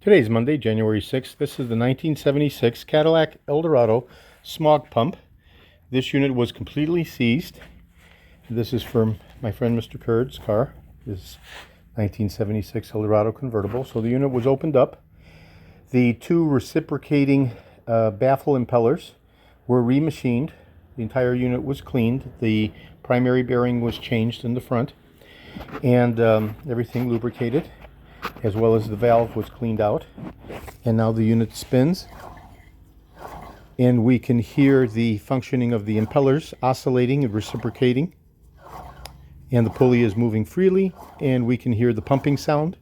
Today's Monday, January 6th. This is the 1976 Cadillac Eldorado Smog pump. This unit was completely seized. This is from my friend Mr. Kurd's car, his 1976 Eldorado convertible. So the unit was opened up. The two reciprocating baffle impellers were remachined. The entire unit was cleaned. The primary bearing was changed in the front, and everything lubricated, as well as the valve was cleaned out. And now the unit spins, and we can hear the functioning of the impellers oscillating and reciprocating, and the pulley is moving freely, and we can hear the pumping sound,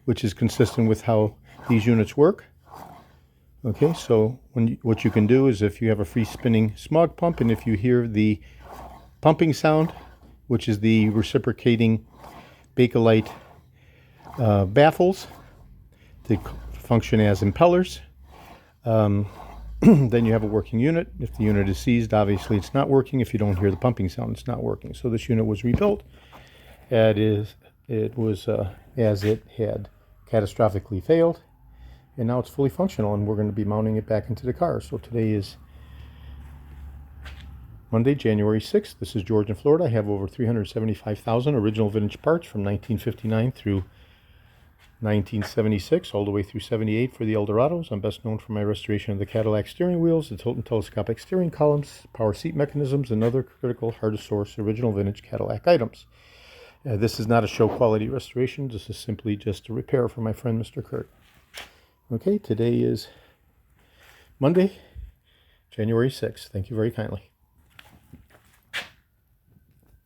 which is consistent with how these units work. Okay, so what you can do is, if you have a free spinning Smog pump and if you hear the pumping sound, which is the reciprocating Bakelite baffles that function as impellers, then you have a working unit. If the unit is seized, obviously it's not working. If you don't hear the pumping sound, it's not working. So this unit was rebuilt. As it had catastrophically failed, and now it's fully functional, and we're going to be mounting it back into the car. So today is Monday, January 6th. This is George in Florida. I have over 375,000 original vintage parts from 1959 through 1976, all the way through 78 for the Eldorados. I'm best known for my restoration of the Cadillac steering wheels, the tilt and telescopic steering columns, power seat mechanisms, and other critical, hard-to-source original vintage Cadillac items. This is not a show quality restoration. This is simply just a repair for my friend Mr. Kurt. Okay, today is Monday, January 6th. Thank you very kindly.